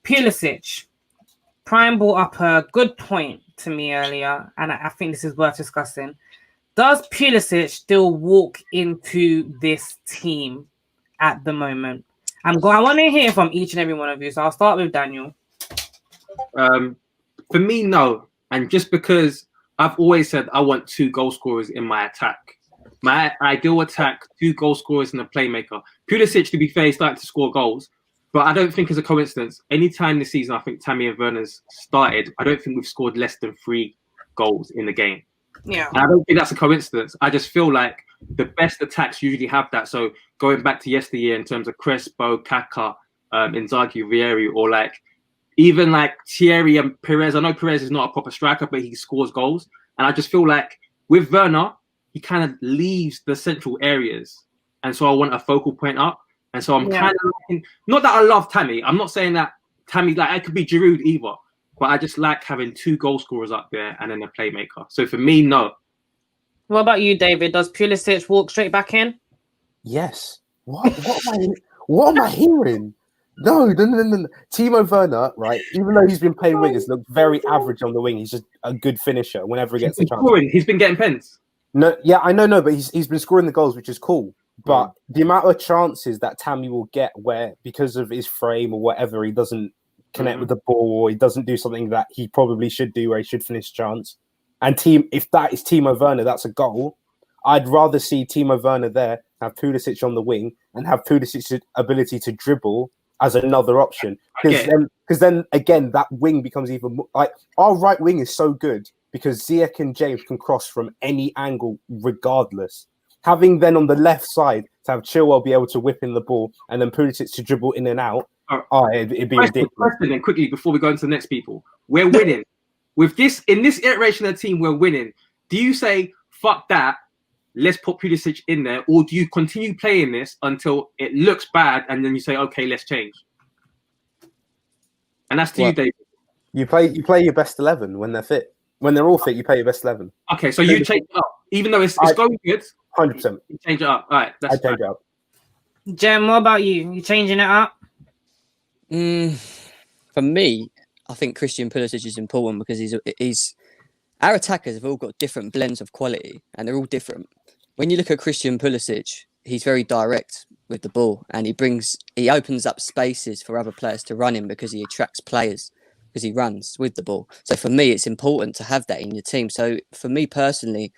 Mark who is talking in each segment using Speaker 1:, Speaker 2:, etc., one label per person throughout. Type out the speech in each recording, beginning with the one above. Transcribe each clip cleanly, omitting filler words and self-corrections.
Speaker 1: Pulisic. Prime brought up a good point to me earlier, and I think this is worth discussing. Does Pulisic still walk into this team at the moment? I want to hear from each and every one of you, so I'll start with Daniel.
Speaker 2: For me, no. And just because I've always said I want 2 goal scorers in my attack. My ideal attack, 2 goal scorers and a playmaker. Pulisic, to be fair, started to score goals. But I don't think it's a coincidence. Anytime this season, I think Tammy and Werner's started, I don't think we've scored less than 3 goals in the game.
Speaker 1: Yeah.
Speaker 2: And I don't think that's a coincidence. I just feel like the best attacks usually have that. So going back to yesteryear in terms of Crespo, Kaká, Inzaghi, Vieri, or like even like Thierry and Perez. I know Perez is not a proper striker, but he scores goals. And I just feel like with Werner, he kind of leaves the central areas. And so I want a focal point up. And so I'm kind of liking, not that I love Tammy. I'm not saying that Tammy, like, I could be Giroud either. But I just like having 2 goal scorers up there and then a playmaker. So for me, no.
Speaker 1: What about you, David? Does Pulisic walk straight back in?
Speaker 3: Yes. What am I hearing? No. Timo Werner, right? Even though he's been playing wingers, looked very average on the wing. He's just a good finisher whenever he gets the chance.
Speaker 2: He's been getting pens.
Speaker 3: No, yeah, I know, but he's been scoring the goals, which is cool. But the amount of chances that Tammy will get where, because of his frame or whatever, he doesn't connect with the ball, or he doesn't do something that he probably should do where he should finish chance. And if that is Timo Werner, that's a goal. I'd rather see Timo Werner there, have Pulisic on the wing, and have Pulisic's ability to dribble as another option. Because then again, that wing becomes even more like our right wing is so good because Ziyech and James can cross from any angle regardless. Having then on the left side to have Chilwell be able to whip in the ball and then Pulisic to dribble in and out, it'd be ridiculous.
Speaker 2: Question then quickly before we go into the next people. We're winning. With this, in this iteration of the team, we're winning. Do you say, fuck that, let's put Pulisic in there, or do you continue playing this until it looks bad and then you say, okay, let's change? And that's to you, David.
Speaker 3: You play your best 11 when they're fit. When they're all fit, you play your best 11.
Speaker 2: Okay, so you change it up. Even though it's going good,
Speaker 3: 100%.
Speaker 2: You change it up. All right,
Speaker 3: I change it up.
Speaker 1: Jem, what about you? You changing it up?
Speaker 4: For me, I think Christian Pulisic is important because he's our attackers have all got different blends of quality and they're all different. When you look at Christian Pulisic, he's very direct with the ball and he opens up spaces for other players to run in because he attracts players because he runs with the ball. So for me, it's important to have that in your team. So for me personally,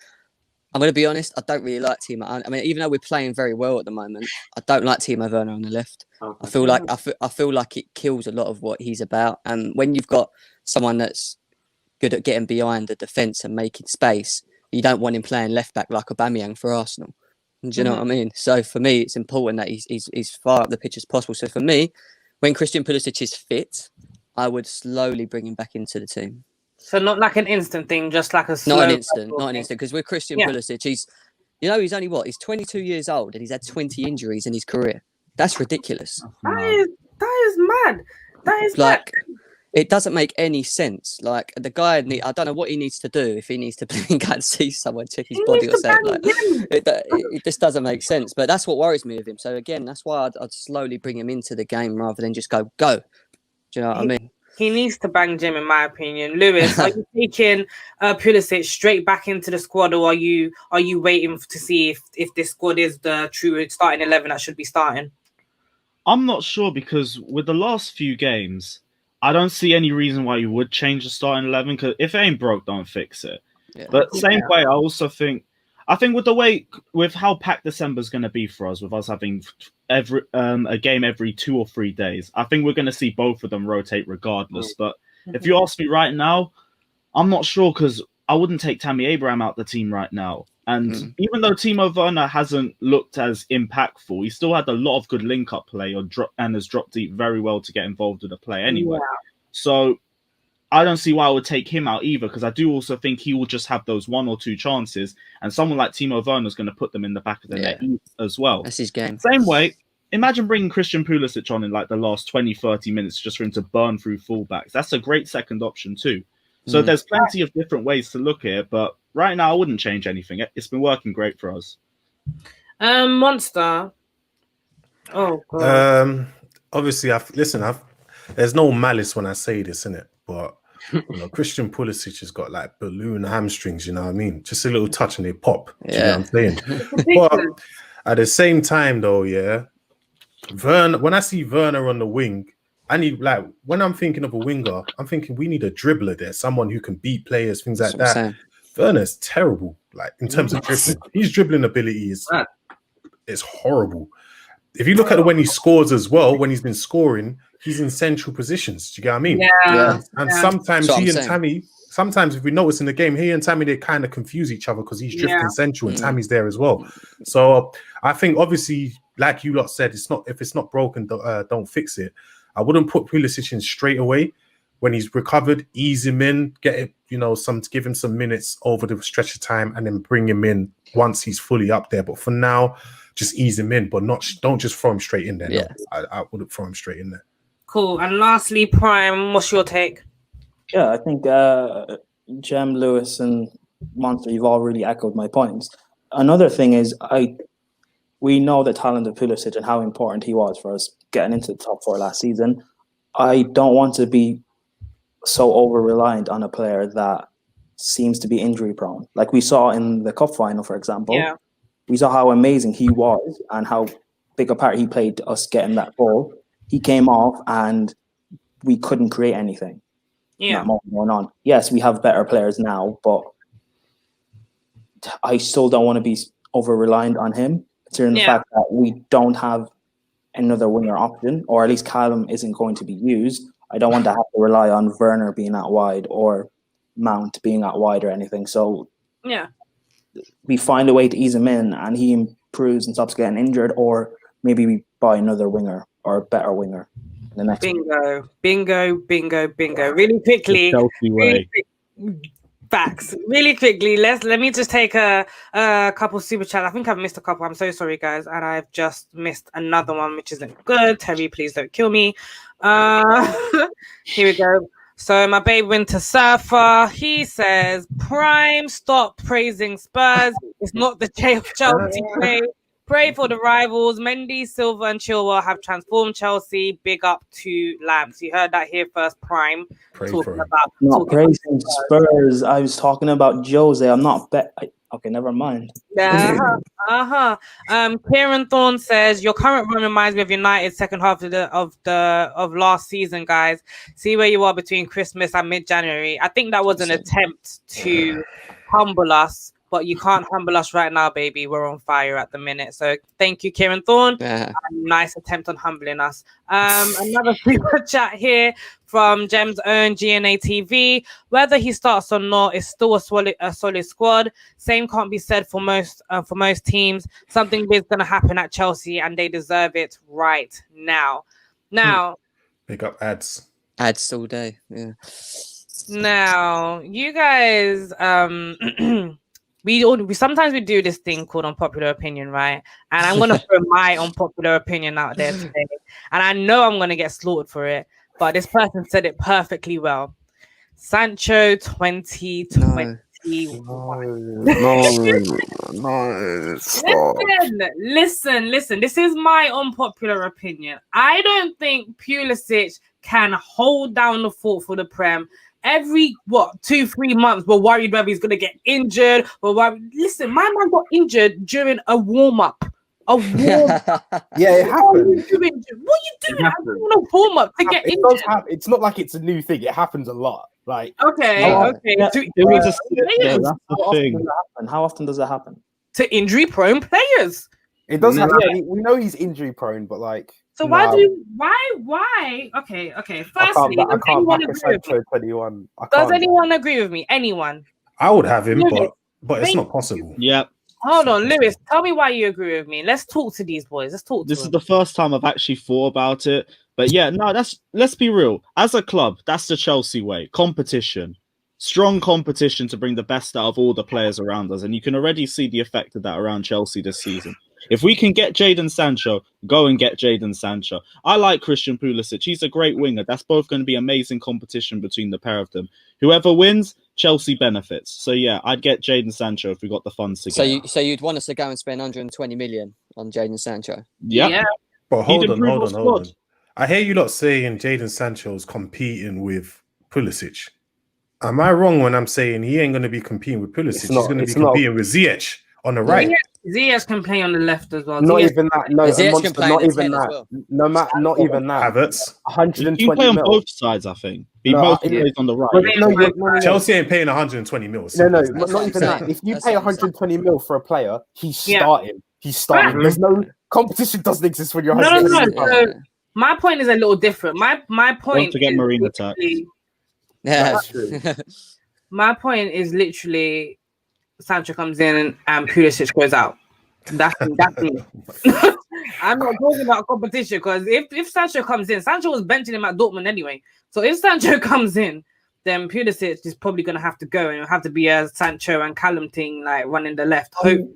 Speaker 4: I'm going to be honest, I don't really like Timo. I mean, even though we're playing very well at the moment, I don't like Timo Werner on the left. Okay. I feel like it kills a lot of what he's about. And when you've got someone that's good at getting behind the defence and making space, you don't want him playing left back like Aubameyang for Arsenal. Do you know what I mean? So for me, it's important that he's far up the pitch as possible. So for me, when Christian Pulisic is fit, I would slowly bring him back into the team.
Speaker 1: So not like an instant thing, just like a slow...
Speaker 4: Not an instant. Because with Christian Pulisic, he's only what? He's 22 years old and he's had 20 injuries in his career. That's ridiculous.
Speaker 1: That is mad. That is
Speaker 4: like,
Speaker 1: mad.
Speaker 4: It doesn't make any sense. Like, the guy, I don't know what he needs to do if he needs to go and see someone, check his body or something. Like, it just doesn't make sense. But that's what worries me with him. So again, that's why I'd slowly bring him into the game rather than just go. Do you know what I mean?
Speaker 1: He needs to bang Jim, in my opinion. Lewis, are you taking Pulisic straight back into the squad, or are you waiting to see if this squad is the true starting 11 that should be starting?
Speaker 5: I'm not sure because with the last few games, I don't see any reason why you would change the starting 11. Because if it ain't broke, don't fix it. Yeah. But same way, I also think with how packed December's going to be for us, with us having a game every 2 or 3 days, I think we're going to see both of them rotate regardless. But if you ask me right now, I'm not sure because I wouldn't take Tammy Abraham out the team right now. And even though Timo Werner hasn't looked as impactful, he still had a lot of good link-up play and has dropped deep very well to get involved with the play anyway. Yeah. So I don't see why I would take him out either, because I do also think he will just have those 1 or 2 chances, and someone like Timo Werner is going to put them in the back of the net as well.
Speaker 4: That's his game.
Speaker 5: Same way, imagine bringing Christian Pulisic on in like the last 20, 30 minutes just for him to burn through fullbacks. That's a great second option too. So there's plenty of different ways to look at it, but right now I wouldn't change anything. It's been working great for us.
Speaker 1: Monster. Oh, God.
Speaker 6: Obviously, I've there's no malice when I say this, innit? But Christian Pulisic has got like balloon hamstrings. You know what I mean? Just a little touch and they pop. Do you know what I'm saying? But at the same time, though, when I see Werner on the wing, I need when I'm thinking of a winger, I'm thinking we need a dribbler there, someone who can beat players, things like that. Werner's terrible, like in terms of dribbling. His dribbling ability is horrible. If you look at when he scores as well, when he's been scoring, he's in central positions. Do you get what I mean? And sometimes he and Tammy, sometimes if we notice in the game, he and Tammy, they kind of confuse each other because he's drifting central and Tammy's there as well. So I think obviously, like you lot said, if it's not broken, don't fix it. I wouldn't put Pulisic in straight away. When he's recovered, ease him in, give him some minutes over the stretch of time, and then bring him in once he's fully up there. But for now, just ease him in, but don't just throw him straight in there. Yeah. No, I wouldn't throw him straight in there.
Speaker 1: Cool. And lastly, Prime, what's your take?
Speaker 7: Yeah, I think Jem, Lewis, and Monster, you've all really echoed my points. Another thing is, we know the talent of Pulisic and how important he was for us getting into the top 4 last season. I don't want to be so over-reliant on a player that seems to be injury-prone. Like we saw in the Cup final, for example. Yeah. We saw how amazing he was and how big a part he played to us getting that goal. He came off and we couldn't create anything. Yeah. Going on. Yes, we have better players now, but I still don't want to be over-reliant on him, considering the fact that we don't have another winger option, or at least Callum isn't going to be used. I don't want to have to rely on Werner being out wide or Mount being out wide or anything. So we find a way to ease him in and he improves and stops getting injured, or maybe we buy another winger or a better winger in the next
Speaker 1: bingo. Really quickly. Facts. Really quickly, let me just take a couple super chats. I think I've missed a couple. I'm so sorry, guys, and I've just missed another one, which isn't good. Terry, please don't kill me. Here we go. So my babe Winter Surfer, he says, Prime, stop praising Spurs. It's not the Chelsea way. Pray for the rivals. Mendy, Silva, and Chilwell have transformed Chelsea. Big up to Lamps. You heard that here first, Prime.
Speaker 7: Not praising Spurs. I was talking about Jose. I'm not okay, never mind.
Speaker 1: Kieran Thorne says your current run reminds me of United's second half of last season, guys. See where you are between Christmas and mid-January. I think that was an attempt to humble us. But you can't humble us right now, baby. We're on fire at the minute. So thank you, Kieran Thorne. Nice attempt on humbling us. Another super chat here from Jem's own GNA TV. Whether he starts or not, it's still a solid squad. Same can't be said for most teams. Something big's going to happen at Chelsea, and they deserve it right now. Now,
Speaker 6: pick up ads
Speaker 4: all day. Yeah.
Speaker 1: Now, you guys, we sometimes we do this thing called unpopular opinion, right? And I'm gonna throw my unpopular opinion out there today, and I know I'm gonna get slaughtered for it, but this person said it perfectly well. Sancho 2021. Listen. This is my unpopular opinion. I don't think Pulisic can hold down the fort for the Prem. Every 2-3 months, we're worried whether he's gonna get injured. Listen, my man got injured during a warm-up.
Speaker 3: Yeah, it happened.
Speaker 1: What are you doing? I'm doing a warm-up to get injured.
Speaker 3: It's not like it's a new thing. It happens a lot. Like
Speaker 1: okay.
Speaker 7: That's the thing. How often does that happen?
Speaker 1: To injury-prone players.
Speaker 3: It does happen. Yeah. We know he's injury-prone, but like.
Speaker 1: So why? Okay. Firstly, does anyone agree with me? Does anyone agree with me? Anyone?
Speaker 6: I would have him, but it's not possible.
Speaker 5: Yeah.
Speaker 1: Hold on, Lewis. Tell me why you agree with me. Let's talk to these boys.
Speaker 5: This is the first time I've actually thought about it. But yeah, no, let's be real. As a club, that's the Chelsea way. Competition. Strong competition to bring the best out of all the players around us. And you can already see the effect of that around Chelsea this season. If we can get Jadon Sancho, go and get Jadon Sancho. I like Christian Pulisic. He's a great winger. That's both going to be amazing competition between the pair of them. Whoever wins, Chelsea benefits. So yeah, I'd get Jadon Sancho if we got the funds to get.
Speaker 4: So you'd want us to go and spend 120 million on Jadon Sancho?
Speaker 5: Yeah.
Speaker 6: But hold on. I hear you lot saying Jadon Sancho's competing with Pulisic. Am I wrong when I'm saying he ain't going to be competing with Pulisic? He's going to be competing with Ziyech on the right.
Speaker 1: Ziyech can play on the left as well.
Speaker 3: Not
Speaker 1: Ziyech
Speaker 3: even that. No,
Speaker 4: Ziyech can play
Speaker 3: not
Speaker 4: in the
Speaker 3: even
Speaker 4: 10 as
Speaker 3: that.
Speaker 4: well.
Speaker 3: No, not even that.
Speaker 6: Havertz.
Speaker 3: 120
Speaker 5: You play on
Speaker 3: mil.
Speaker 5: both sides, I think. He
Speaker 3: No,
Speaker 5: mostly
Speaker 3: yeah.
Speaker 5: plays on the right.
Speaker 3: No.
Speaker 6: Chelsea ain't paying 120 mil.
Speaker 3: No,
Speaker 6: That's
Speaker 3: not
Speaker 4: what I'm
Speaker 3: even
Speaker 4: saying.
Speaker 3: that. If you
Speaker 4: That's
Speaker 3: pay
Speaker 4: what I'm
Speaker 3: 120 mil for a player, he's
Speaker 1: Yeah.
Speaker 3: starting. He's starting.
Speaker 1: Right.
Speaker 3: There's no competition. Doesn't exist when you're
Speaker 1: No.
Speaker 3: 120 mil.
Speaker 1: So my point is a little different. My point.
Speaker 5: Don't forget
Speaker 1: is
Speaker 5: marine attacks.
Speaker 1: literally-
Speaker 4: Yeah.
Speaker 1: My point is literally Sancho comes in and Pulisic goes out. That's me. I'm not talking about competition because if Sancho comes in, Sancho was benching him at Dortmund anyway. So if Sancho comes in, then Pulisic is probably going to have to go, and it'll have to be a Sancho and Callum thing, like running the left. Hope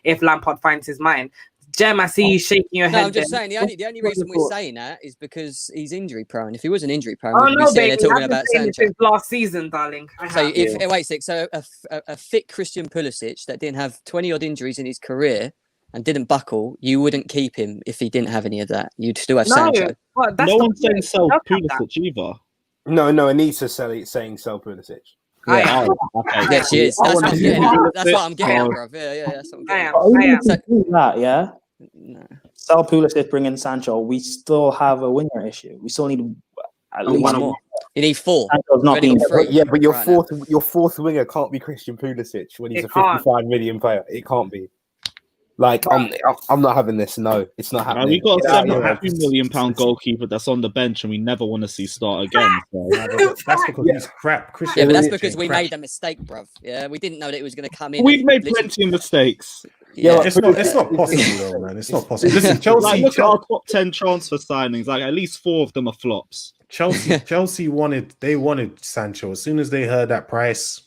Speaker 1: if Lampard finds his mind. Jem, I see you shaking your head.
Speaker 4: No, I'm just saying the only reason we're saying that is because he's injury prone. If he wasn't injury prone, we'd be sitting there talking about Sancho.
Speaker 1: Since last season, darling.
Speaker 4: So a fit Christian Pulisic that didn't have 20 odd injuries in his career and didn't buckle, you wouldn't keep him if he didn't have any of that. You'd still have Sancho.
Speaker 5: No one's saying sell Pulisic either.
Speaker 3: No, Anita's saying sell Pulisic.
Speaker 1: Yeah.
Speaker 5: Okay.
Speaker 4: Yeah, she is. That's what I'm getting at. That's what I'm getting at, bro. Yeah, that's what I'm getting at.
Speaker 1: I am.
Speaker 7: So, that, yeah.
Speaker 4: No.
Speaker 7: Sell Pulisic, bring in Sancho. We still have a winger issue. We still need at least
Speaker 4: One more. You need 4.
Speaker 7: Sancho's not being
Speaker 4: free.
Speaker 3: Yeah, but your
Speaker 4: Right
Speaker 3: fourth winger can't be Christian Pulisic when he's
Speaker 1: It
Speaker 3: a 55 million player. It can't be. Like I'm not having this. No, it's not happening.
Speaker 5: We got a
Speaker 6: £7.5
Speaker 5: million goalkeeper that's on the bench, and we never want to see start again. So.
Speaker 6: That's because he's crap. Christian
Speaker 4: Yeah, but that's
Speaker 6: Pulisic
Speaker 4: because we
Speaker 6: crap.
Speaker 4: made a mistake, bruv. Yeah, we didn't know that it was going to come in.
Speaker 5: We've made plenty of mistakes.
Speaker 3: Yeah,
Speaker 6: It's not possible though, man. It's not possible. Listen, Chelsea.
Speaker 5: Look at our top 10 transfer signings. Like at least 4 of them are flops.
Speaker 6: Chelsea wanted Sancho. As soon as they heard that price,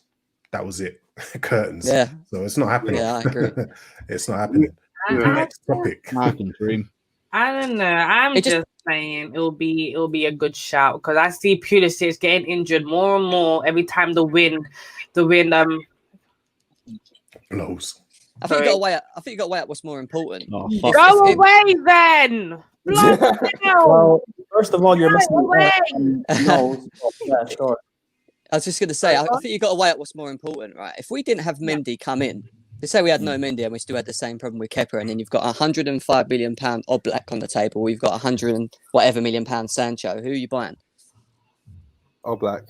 Speaker 6: that was it. Curtains.
Speaker 4: Yeah.
Speaker 6: So it's not happening.
Speaker 4: Yeah, I agree.
Speaker 6: It's not happening. Next topic.
Speaker 5: American dream.
Speaker 1: I don't know. I'm just saying it'll be a good shout because I see Pulisic getting injured more and more every time the wind
Speaker 6: blows.
Speaker 4: I think you got to weigh up what's more important.
Speaker 5: Oh,
Speaker 1: Go away then.
Speaker 7: Well, first of all, you're missing. No, yeah, sure.
Speaker 4: I was just going to say, I think you got to weigh up what's more important, right? If we didn't have Mendy come in, let's say we had no Mendy and we still had the same problem with Kepa, and then you've got £105 million Oblak on the table, we've got 100 and whatever million pounds Sancho. Who are you buying?
Speaker 3: Oblak.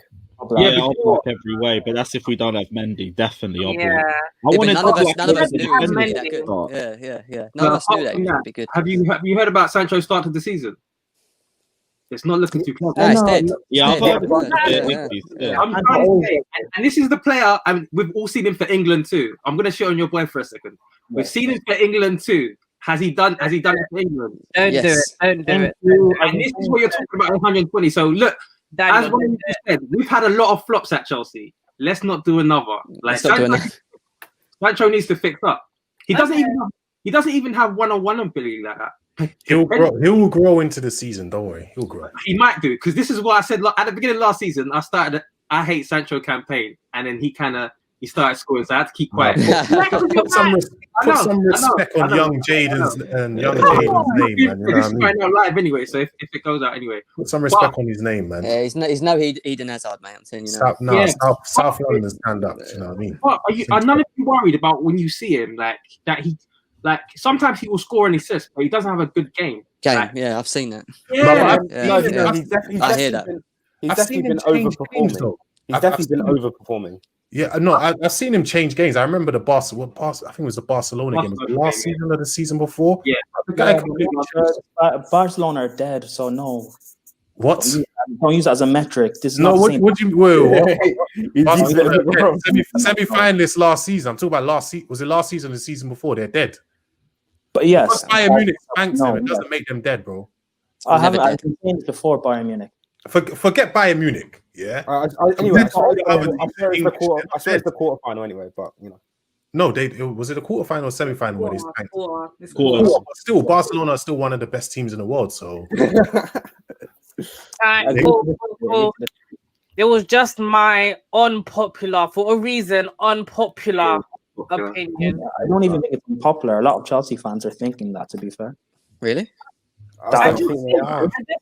Speaker 5: Yeah, Oblak every way, but that's if we don't have Mendy. Definitely Oblak.
Speaker 1: Yeah.
Speaker 4: None of us knew it was going to be that good. Yeah. None of us knew that it was going to be good.
Speaker 2: Have you heard about Sancho's start of the season? It's not looking too close.
Speaker 4: It's dead.
Speaker 5: Yeah,
Speaker 4: It's dead.
Speaker 2: I'm trying to say, and this is the player, and we've all seen him for England too. I'm gonna shit on your boy for a second. We've seen him for England too. Has he done it for England?
Speaker 1: Don't do it.
Speaker 2: And this is what you're talking about 120. So look, as one just said, we've had a lot of flops at Chelsea. Let's not do another. Like Sancho needs to fix up. He doesn't even have one-on-one ability like that.
Speaker 6: He'll grow into the season. Don't worry, he'll grow.
Speaker 2: He might do, because this is what I said at the beginning of last season. I started I hate Sancho campaign, and then he started scoring, so I had to keep quiet.
Speaker 6: Put some respect on young Jadon's name, man. You know what I mean?
Speaker 2: Right now live anyway, so if it goes out anyway,
Speaker 6: put some respect on his name, man.
Speaker 4: Yeah, he's no Eden Hazard, mate. I'm telling you.
Speaker 6: South London stand up. You know what I mean?
Speaker 2: But are none of you worried about when you see him that he? Like sometimes he will score an assist, but he doesn't have a good game.
Speaker 4: Yeah, I've seen that.
Speaker 3: I hear that. He's definitely been overperforming. He's definitely been overperforming.
Speaker 6: Yeah, no, I've seen him change games. I remember I think it was the Barcelona game. Was it last season or the season before?
Speaker 2: Yeah.
Speaker 7: Barcelona are dead, so no.
Speaker 6: What?
Speaker 7: Don't use that as a metric. This is
Speaker 6: what you semi-finalist last season. I'm talking about last season. Was it last season or the season before? They're dead.
Speaker 7: But yes,
Speaker 6: Bayern Munich spanks them. It doesn't make them dead, bro.
Speaker 7: I've been saying this before Bayern Munich.
Speaker 6: Forget Bayern Munich. Yeah.
Speaker 3: Anyway, I swear it's the quarterfinal anyway, but you know.
Speaker 6: No, was it a quarterfinal or semi-final where they spanked?
Speaker 2: Quarter.
Speaker 6: Still, Barcelona are still one of the best teams in the world. So.
Speaker 1: Cool. It was just my unpopular opinion.
Speaker 7: I don't even think it's unpopular. A lot of Chelsea fans are thinking that, to be fair.
Speaker 4: Really?
Speaker 1: I just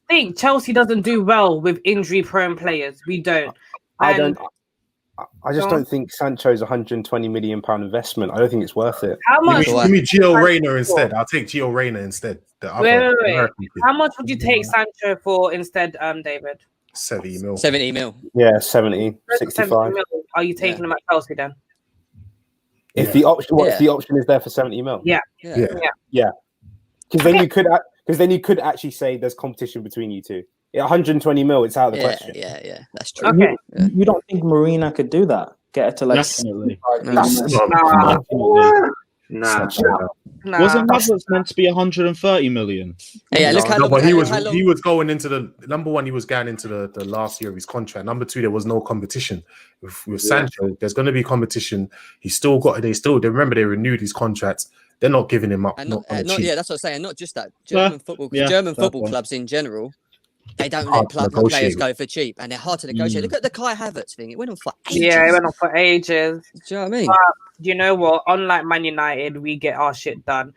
Speaker 1: think Chelsea doesn't do well with injury-prone players. We don't.
Speaker 3: I just don't think Sancho's £120 million investment. I don't think it's worth it.
Speaker 1: How much?
Speaker 6: Give me Gio Reyna instead. I'll take Gio Reyna instead.
Speaker 1: Wait. How much would you take Sancho for instead, David?
Speaker 6: 70 mil.
Speaker 4: 70 mil.
Speaker 3: Yeah, 70, 65.
Speaker 1: 70 mil. Are you taking them at Chelsea then?
Speaker 3: If the option is there for 70 mil?
Speaker 1: Yeah.
Speaker 3: Because then you could actually say there's competition between you two. 120 mil, it's out of the question.
Speaker 4: Yeah, that's true.
Speaker 1: Okay.
Speaker 7: You don't think Marina could do that? Get it to like
Speaker 5: Definitely.
Speaker 2: Nah.
Speaker 5: Wasn't Havertz meant to be 130 million?
Speaker 4: Yeah, look how long.
Speaker 6: But he was going into the number one. He was going into the last year of his contract. Number two, there was no competition with Sancho. There's going to be competition. They remember they renewed his contract. They're not giving him up.
Speaker 4: And that's what I'm saying. Not just that. German football clubs in general, they don't let players go for cheap, and they're hard to negotiate. Look at the Kai Havertz thing; it went on for ages.
Speaker 1: Yeah, it went on for ages.
Speaker 4: Do you know what I mean?
Speaker 1: You know what? Unlike Man United, we get our shit done.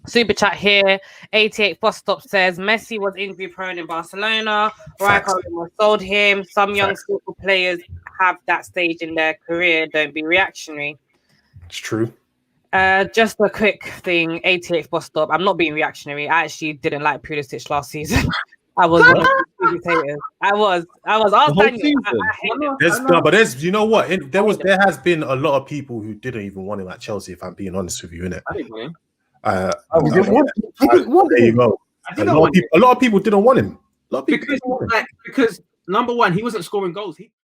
Speaker 1: Super chat here. 88 Bus Stop says Messi was injury prone in Barcelona. Rijkaard sold him. Some young skillful players have that stage in their career. Don't be reactionary.
Speaker 6: It's true.
Speaker 1: Just a quick thing. 88 Bus Stop. I'm not being reactionary. I actually didn't like Pulisic last season. I was. I was. Ask Daniel.
Speaker 6: But there's, you know what? There has been a lot of people who didn't even want him at Chelsea. If I'm being honest with you, innit? There you go. A lot of people didn't want him.
Speaker 2: Because number one, he wasn't scoring goals.